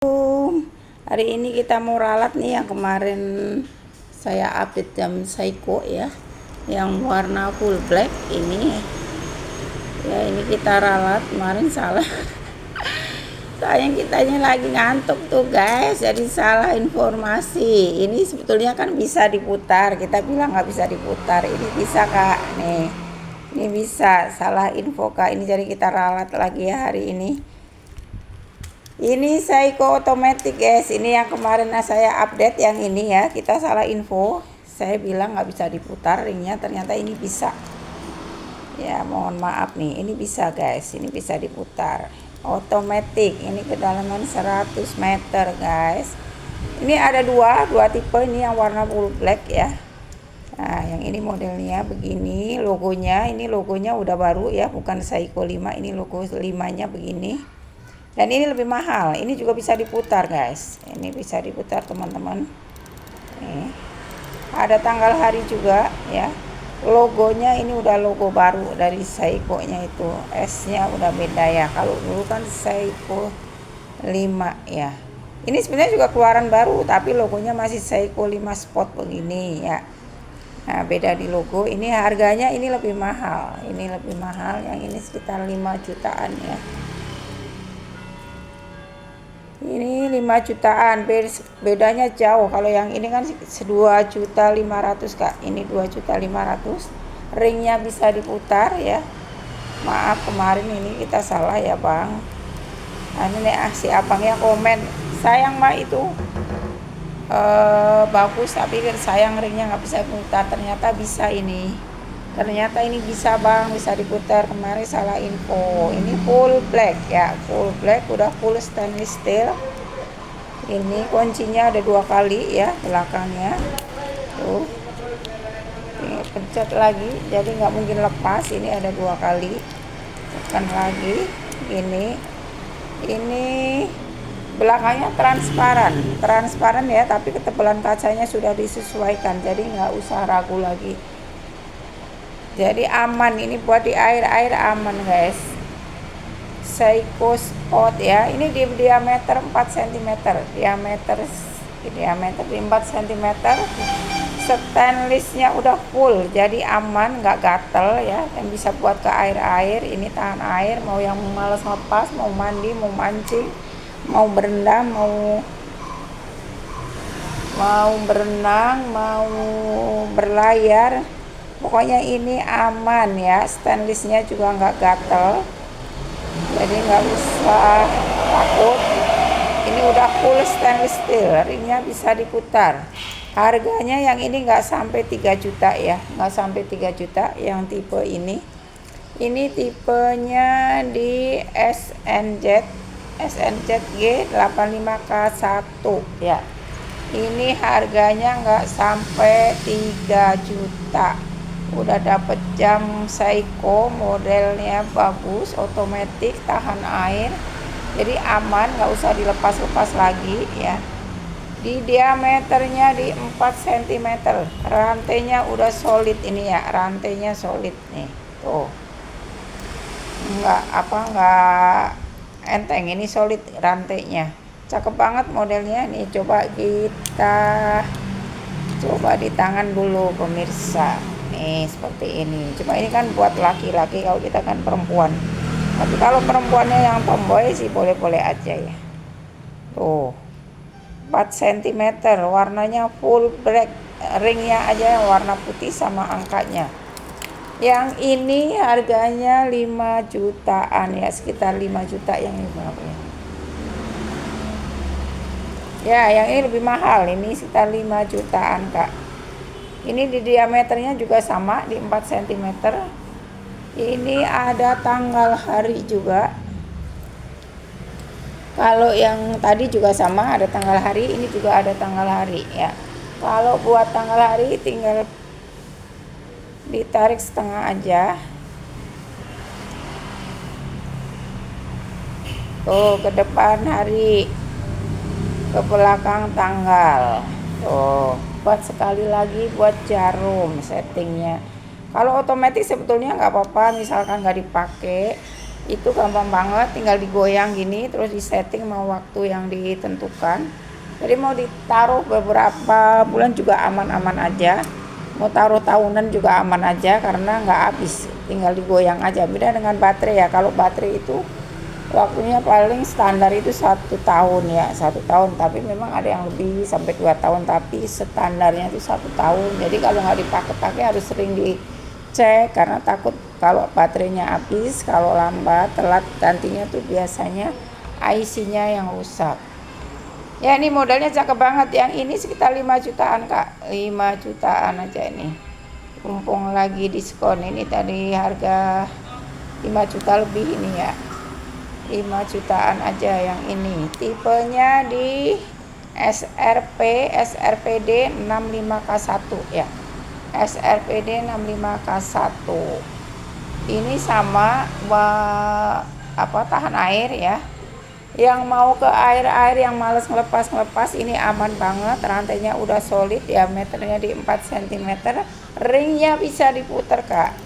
Hari ini kita mau ralat nih yang kemarin saya update jam Seiko ya, yang warna full black ini ya. Ini kita ralat kemarin salah sayang kitanya lagi ngantuk tuh guys, jadi salah informasi. Ini sebetulnya kan bisa diputar, kita bilang nggak bisa diputar, ini bisa kak nih, ini bisa salah info kak ini, jadi kita ralat lagi ya hari ini. Ini Seiko otomatis guys, ini yang kemarin saya update yang ini ya, kita salah info. Saya bilang nggak bisa diputar ringnya, ternyata ini bisa. Ya mohon maaf nih, ini bisa guys, ini bisa diputar. Otomatis, ini kedalaman 100 meter guys. Ini ada dua tipe, ini yang warna full black ya. Nah yang ini modelnya begini, logonya ini logonya udah baru ya, bukan Seiko 5, ini logo 5-nya begini. Dan ini lebih mahal, ini juga bisa diputar guys, ini bisa diputar teman-teman. Ada tanggal hari juga ya, logonya ini udah logo baru dari Seiko nya, itu S nya udah beda ya, kalau dulu kan Seiko 5 ya. Ini sebenarnya juga keluaran baru tapi logonya masih Seiko 5 Sport begini ya. Nah beda di logo, ini harganya ini lebih mahal, ini lebih mahal, yang ini sekitar 5 jutaan ya. Ini 5 jutaan, bedanya jauh. Kalau yang ini kan 2.500.000 kak, ini 2.500.000. Ringnya bisa diputar ya. Maaf kemarin ini kita salah ya bang. Nah, ini si abangnya komen, sayang mah itu bagus tapi sayang ringnya nggak bisa diputar. Ternyata bisa ini. Ternyata ini bisa bang, bisa diputar. Kemarin salah info. Ini full black ya, full black, udah full stainless steel. Ini kuncinya ada 2 kali ya belakangnya tuh. Ini pencet lagi, jadi nggak mungkin lepas. Ini ada 2 kali, tekan lagi. Ini belakangnya transparan ya, tapi ketebalan kacanya sudah disesuaikan, jadi nggak usah ragu lagi. Jadi aman, ini buat di air aman guys. Seiko Sport ya, ini di diameter 4 cm, diameter di 4 cm. Stainlessnya udah full, jadi aman, nggak gatel ya, dan bisa buat ke air. Ini tahan air, mau yang males lepas, mau mandi, mau mancing, mau berendam, mau berenang, mau berlayar. Pokoknya ini aman ya, stainlessnya juga nggak gatel, jadi nggak usah takut. Ini udah full stainless steel, ringnya bisa diputar. Harganya yang ini nggak sampai 3 juta ya, nggak sampai 3 juta yang tipe ini. Ini tipenya di SNZ G85K1 ya. Ini harganya nggak sampai 3 juta. Udah dapet jam Seiko, modelnya bagus, otomatis, tahan air, jadi aman, nggak usah dilepas-lepas lagi ya. Di diameternya di 4 cm, rantainya udah solid ini ya, rantainya solid nih tuh, nggak enteng, ini solid rantainya, cakep banget modelnya nih. Coba di tangan dulu pemirsa. Nih seperti ini, cuma ini kan buat laki-laki, kalau kita kan perempuan. Tapi kalau perempuannya yang tomboy sih boleh-boleh aja ya. Tuh 4 cm, warnanya full black, ringnya aja warna putih sama angkanya. Yang ini harganya 5 jutaan ya, sekitar 5 juta yang ini berapa ya. Yang ini lebih mahal, ini sekitar 5 jutaan kak. Ini di diameternya juga sama di 4 cm. Ini ada tanggal hari juga. Kalau yang tadi juga sama ada tanggal hari, ini juga ada tanggal hari ya. Kalau buat tanggal hari tinggal ditarik setengah aja. Tuh ke depan hari, ke belakang tanggal. Tuh buat sekali lagi buat jarum settingnya. Kalau otomatis sebetulnya nggak apa-apa, misalkan nggak dipakai Itu gampang banget, tinggal digoyang gini terus disetting mau waktu yang ditentukan. Jadi mau ditaruh beberapa bulan juga aman-aman aja, mau taruh tahunan juga aman aja karena nggak habis, tinggal digoyang aja. Beda dengan baterai ya, kalau baterai itu waktunya paling standar itu 1 tahun ya, 1 tahun, tapi memang ada yang lebih sampai 2 tahun, tapi standarnya itu 1 tahun. Jadi kalau nggak dipakai-pakai harus sering dicek karena takut kalau baterainya habis, kalau lambat telat gantinya tuh biasanya IC-nya yang rusak. Ya ini modelnya cakep banget, yang ini sekitar 5 jutaan kak, 5 jutaan aja ini, mumpung lagi diskon. Ini tadi harga 5 juta lebih ini ya, 5 jutaan aja yang ini. Tipenya di SRPD 65K1 ya. SRPD 65K1. Ini sama tahan air ya. Yang mau ke air-air, yang males ngelepas ini aman banget. Rantainya udah solid, diameternya di 4 cm. Ringnya bisa diputar kak.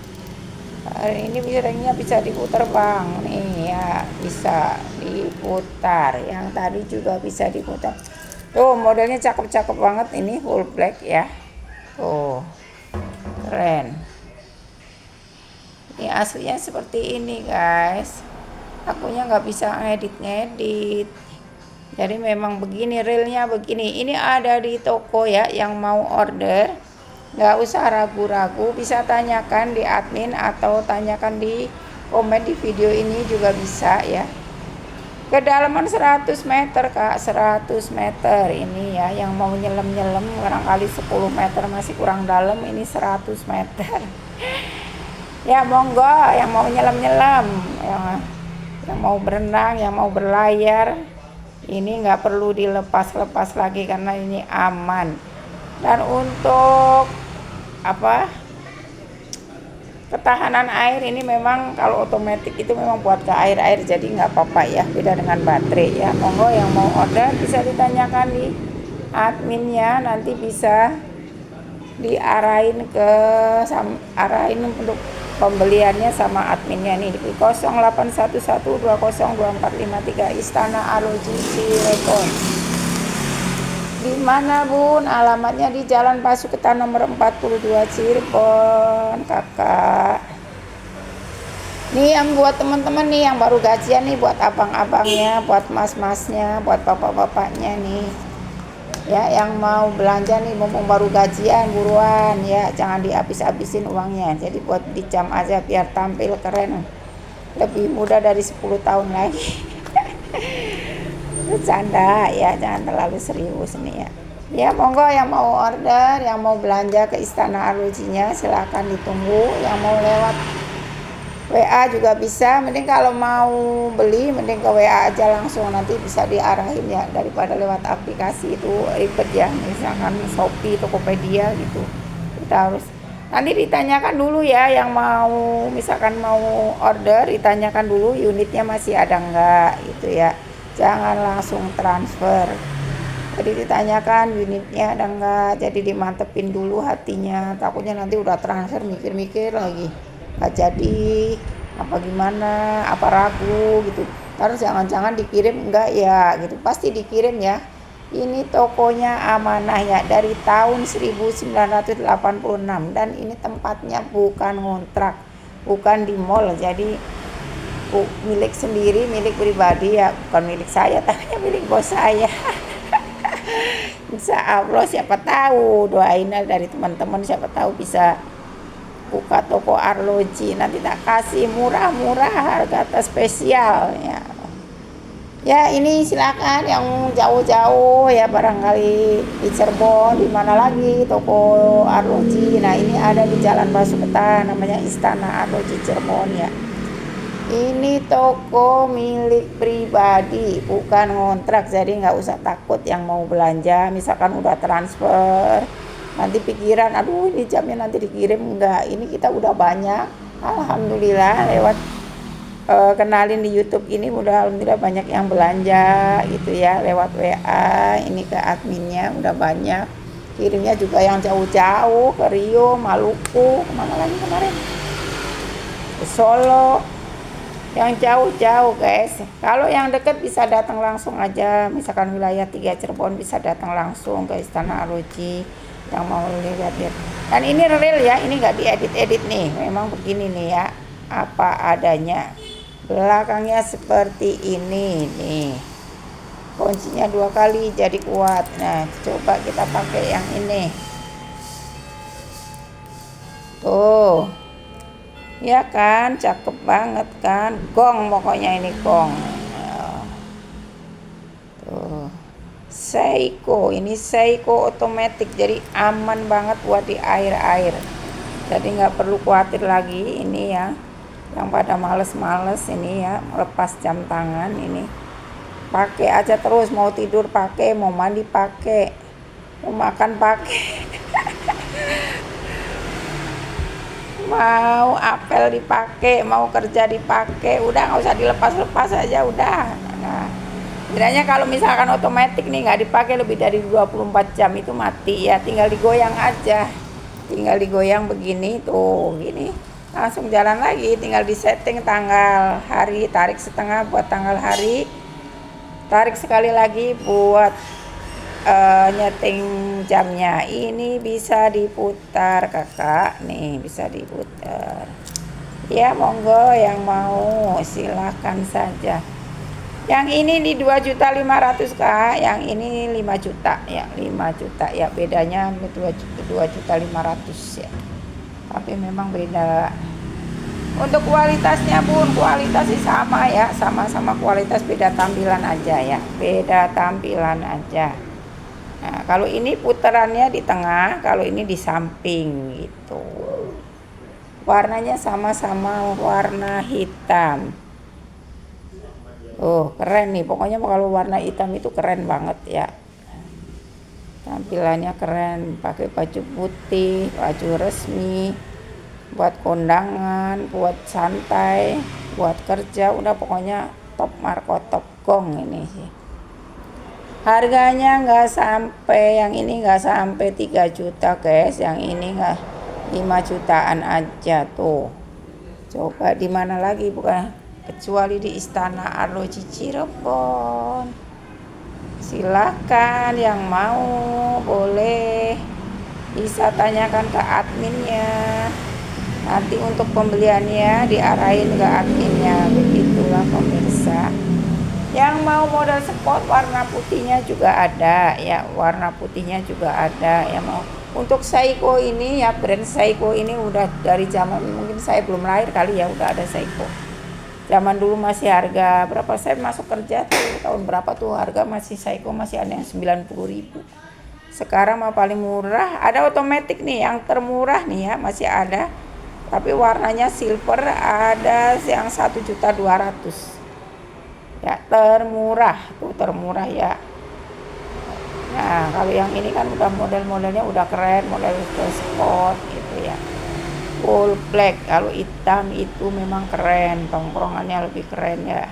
Ini ringnya bisa diputar bang, nih ya bisa diputar, yang tadi juga bisa diputar. Tuh modelnya cakep-cakep banget, ini full black ya, tuh keren. Ini aslinya seperti ini guys, akunya nggak bisa ngedit, jadi memang begini realnya begini. Ini ada di toko ya, yang mau order nggak usah ragu-ragu, bisa tanyakan di admin atau tanyakan di komen di video ini juga bisa ya. Kedalaman 100 meter kak, 100 meter ini ya, yang mau nyelam barangkali 10 meter masih kurang dalam, ini 100 meter ya monggo yang mau nyelam, yang mau berenang, yang mau berlayar, ini nggak perlu dilepas lagi karena ini aman. Dan untuk ketahanan air ini memang kalau otomatis itu memang buat ke air jadi nggak apa-apa ya, beda dengan baterai ya. Monggo yang mau order bisa ditanyakan di adminnya, nanti bisa diarahin untuk pembeliannya sama adminnya nih di 0811202453 Istana Arloji Cirebon. Di mana bun? Alamatnya di Jalan Pasuketan nomor 42 Cirebon kakak. Nih yang buat teman-teman nih yang baru gajian nih, buat abang-abangnya, buat mas-masnya, buat bapak-bapaknya nih ya, yang mau belanja nih mumpung baru gajian, buruan ya, jangan dihabis-habisin uangnya. Jadi buat dicam aja biar tampil keren, lebih muda dari 10 tahun lagi. Bercanda ya, jangan terlalu serius nih ya. Ya monggo yang mau order, yang mau belanja ke Istana Arlojinya silahkan ditunggu. Yang mau lewat WA juga bisa, mending kalau mau beli mending ke WA aja langsung, nanti bisa diarahin ya, daripada lewat aplikasi itu ribet ya, misalkan Shopee, Tokopedia gitu. Kita harus nanti ditanyakan dulu ya, yang mau misalkan mau order ditanyakan dulu unitnya masih ada enggak gitu ya, jangan langsung transfer. Jadi ditanyakan unitnya ada enggak, jadi dimantepin dulu hatinya, takutnya nanti udah transfer mikir-mikir lagi nggak jadi apa gimana, apa ragu gitu, terus jangan-jangan dikirim enggak ya gitu. Pasti dikirim ya, ini tokonya amanah ya, dari tahun 1986, dan ini tempatnya bukan ngontrak, bukan di mall, jadi milik sendiri, milik pribadi ya, bukan milik saya tapi milik bos saya. Insya Allah siapa tahu, doain dari teman-teman, siapa tahu bisa buka toko Arloji, nanti tak kasih murah-murah harga spesial ya. Ya ini silakan yang jauh-jauh ya, barangkali di Cirebon, di mana lagi toko Arloji. Nah ini ada di Jalan Pasuketan, namanya Istana Arloji Cirebon ya. Ini toko milik pribadi, bukan ngontrak, jadi nggak usah takut yang mau belanja misalkan udah transfer nanti pikiran aduh ini jamnya nanti dikirim. Enggak, ini kita udah banyak alhamdulillah lewat kenalin di YouTube ini, udah alhamdulillah banyak yang belanja gitu ya, lewat WA ini ke adminnya udah banyak. Kirimnya juga yang jauh-jauh ke Rio, Maluku, kemana lagi kemarin, ke Solo Yang jauh-jauh guys, kalau yang dekat bisa datang langsung aja, misalkan wilayah 3 Cirebon bisa datang langsung ke Istana Arloji yang mau lihat-lihat. Dan ini real ya, ini nggak diedit-edit nih, memang begini nih ya, apa adanya. Belakangnya seperti ini nih, kuncinya 2 kali jadi kuat. Nah coba kita pakai yang ini tuh. Ya kan, cakep banget kan, gong pokoknya ini gong. Tuh, Seiko, ini Seiko otomatis, jadi aman banget buat di air-air. Jadi nggak perlu khawatir lagi ini ya, yang pada males-males ini ya, lepas jam tangan ini. Pakai aja terus, mau tidur pakai, mau mandi pakai, mau makan pakai. Mau apel dipakai, mau kerja dipakai, udah nggak usah dilepas-lepas aja udah. Nah, bedanya kalau misalkan otomatis nih nggak dipakai lebih dari 24 jam itu mati ya, tinggal digoyang aja, tinggal digoyang begini tuh, gini langsung jalan lagi, tinggal disetting tanggal hari, tarik setengah buat tanggal hari, tarik sekali lagi buat nyeting jamnya. Ini bisa diputar kakak nih, bisa diputar ya, monggo yang mau silahkan saja. Yang ini di 2.500.000 kak, yang ini 5 juta ya, 5 juta ya, bedanya 2.500.000 ya, tapi memang beda. Untuk kualitasnya pun kualitasnya sama ya, sama-sama kualitas, beda tampilan aja ya, beda tampilan aja. Nah, kalau ini putarannya di tengah, kalau ini di samping gitu. Warnanya sama-sama warna hitam. Oh, keren nih. Pokoknya kalau warna hitam itu keren banget ya. Tampilannya keren, pakai baju putih, baju resmi, buat kondangan, buat santai, buat kerja, udah pokoknya top marko, top gong ini sih. Harganya nggak sampai, yang ini nggak sampai 3 juta guys, yang ini nggak 5 jutaan aja tuh. Coba di mana lagi bukan kecuali di Istana Arloji Cirebon. Silakan yang mau boleh bisa tanyakan ke adminnya. Nanti untuk pembeliannya diarahin ke adminnya, begitulah pemirsa. Yang mau model sport warna putihnya juga ada ya, warna putihnya juga ada ya. Mau untuk Seiko ini ya, brand Seiko ini udah dari zaman mungkin saya belum lahir kali ya, udah ada Seiko. Zaman dulu masih harga berapa, saya masuk kerja tuh tahun berapa tuh, harga masih Seiko masih ada yang 90.000. Sekarang mah paling murah ada otomatis nih, yang termurah nih ya masih ada, tapi warnanya silver, ada yang 1.200.000 ya, termurah tuh, termurah ya. Nah kalau yang ini kan udah model-modelnya udah keren, model sport gitu ya, full black. Kalau hitam itu memang keren, tongkrongannya lebih keren ya.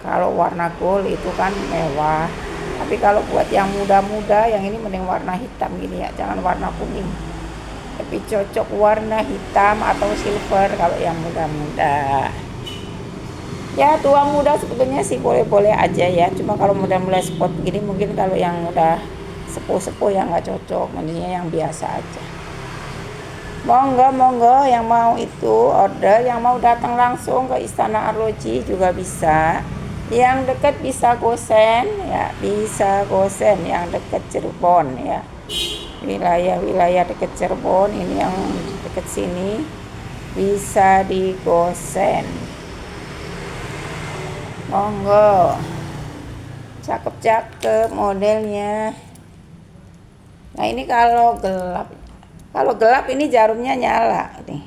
Kalau warna gold itu kan mewah, tapi kalau buat yang muda-muda yang ini mending warna hitam gini ya, jangan warna kuning, lebih cocok warna hitam atau silver kalau yang muda-muda. Ya tua muda sebetulnya sih boleh-boleh aja ya, cuma kalau muda-muda sport begini mungkin kalau yang udah sepuh-sepuh yang nggak cocok, mendingnya yang biasa aja. Monggo yang mau itu order, yang mau datang langsung ke Istana Arloji juga bisa, yang dekat bisa gosen ya, bisa gosen yang dekat Cirebon ya, wilayah-wilayah dekat Cirebon ini yang dekat sini bisa digosen. Monggo, cakep-cakep modelnya. Nah ini kalau gelap ini jarumnya nyala nih,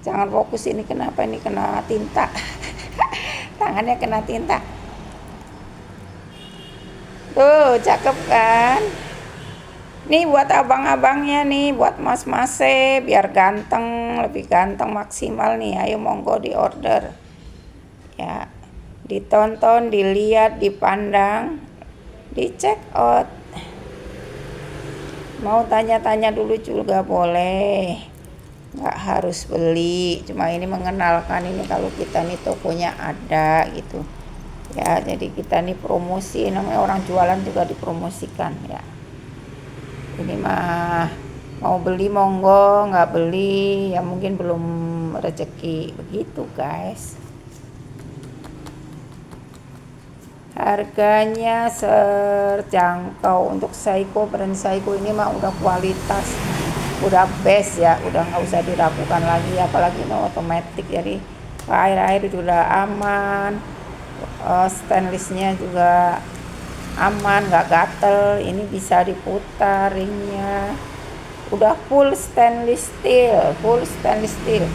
jangan fokus ini, kenapa ini kena tinta. Tangannya kena tinta tuh, cakep kan. Nih buat abang-abangnya nih, buat mas-masnya biar ganteng, lebih ganteng maksimal nih, ayo monggo di order ya, ditonton, dilihat, dipandang, dicek out. Mau tanya-tanya dulu juga boleh. nggak harus beli, cuma ini mengenalkan ini kalau kita nih tokonya ada gitu ya. Jadi kita nih promosi, namanya orang jualan juga dipromosikan ya. Ini mah mau beli monggo, nggak beli ya mungkin belum rezeki, begitu guys. Harganya terjangkau untuk Seiko, brand Seiko ini mah udah kualitas, udah best ya, udah nggak usah diragukan lagi, apalagi ini otomatis, jadi air juga aman, stainlessnya juga aman, nggak gatel, ini bisa diputar ringnya, udah full stainless steel.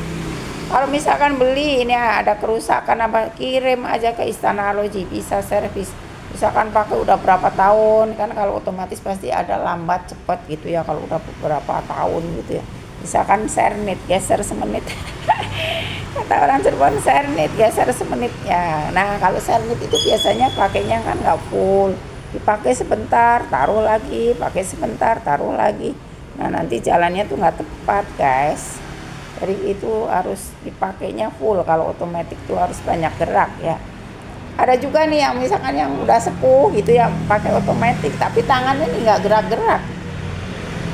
Kalau misalkan beli ini ada kerusakan apa, kirim aja ke Istana Arloji, bisa servis. Misalkan pakai udah berapa tahun, kan kalau otomatis pasti ada lambat cepet gitu ya kalau udah beberapa tahun gitu ya. Misalkan sernit, geser semenit. Kata orang Cirebon, sernit, geser semenit ya. Nah kalau sernit itu biasanya pakainya kan nggak full, dipakai sebentar, taruh lagi, pakai sebentar, taruh lagi. Nah nanti jalannya tuh nggak tepat guys. Jadi itu harus dipakainya full, kalau otomatis itu harus banyak gerak ya. Ada juga nih yang misalkan yang udah sepuh gitu ya pakai otomatis, tapi tangannya nih nggak gerak-gerak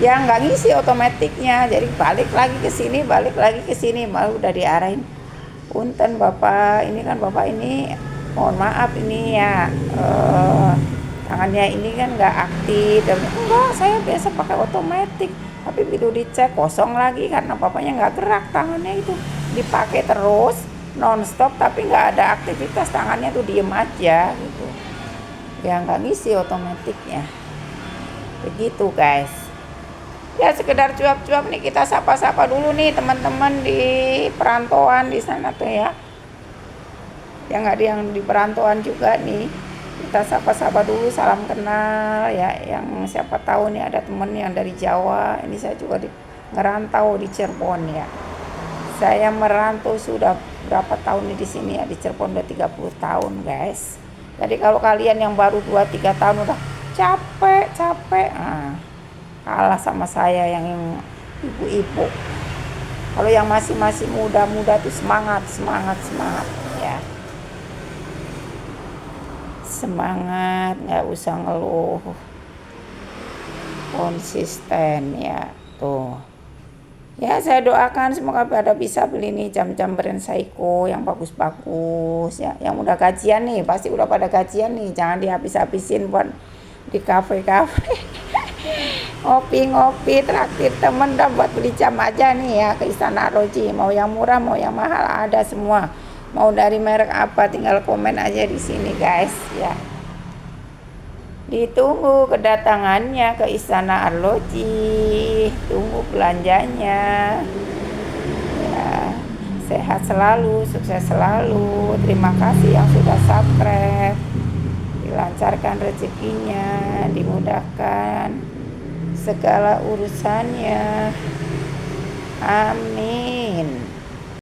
ya, nggak ngisi otomatiknya, jadi balik lagi ke sini malu udah diarahin, punten bapak, ini kan bapak ini mohon maaf ini ya tangannya ini kan nggak aktif. Dan enggak, saya biasa pakai otomatis, tapi begitu dicek kosong lagi karena bapaknya nggak gerak tangannya, itu dipakai terus nonstop tapi nggak ada aktivitas, tangannya tuh diem aja gitu ya, nggak ngisi otomatiknya, begitu guys ya. Sekedar cuap-cuap nih, kita sapa-sapa dulu nih teman-teman di perantauan di sana tuh ya, yang nggak ada yang di perantauan juga nih, kita sapa-sapa dulu, salam kenal ya. Yang siapa tahu nih ada temen yang dari Jawa, ini saya juga ngerantau di Cirebon ya. Saya merantau sudah berapa tahun nih di sini ya, di Cirebon udah 30 tahun guys. Jadi kalau kalian yang baru 2-3 tahun udah capek, nah, kalah sama saya yang ibu-ibu. Kalau yang masih muda tuh semangat ya. Semangat, nggak usah ngeluh, konsisten ya tuh ya. Saya doakan semoga pada bisa beli nih jam-jam brand Seiko yang bagus-bagus ya. Yang udah gajian nih pasti udah pada gajian nih, jangan dihabis-habisin buat di kafe-kafe. Ngopi-ngopi, traktir temen, dah buat beli jam aja nih ya ke Istana Arloji. Mau yang murah mau yang mahal ada semua, mau dari merek apa tinggal komen aja di sini guys ya. Ditunggu kedatangannya ke Istana Arloji, tunggu belanjanya ya. Sehat selalu, sukses selalu, terima kasih yang sudah subscribe, dilancarkan rezekinya, dimudahkan segala urusannya, amin.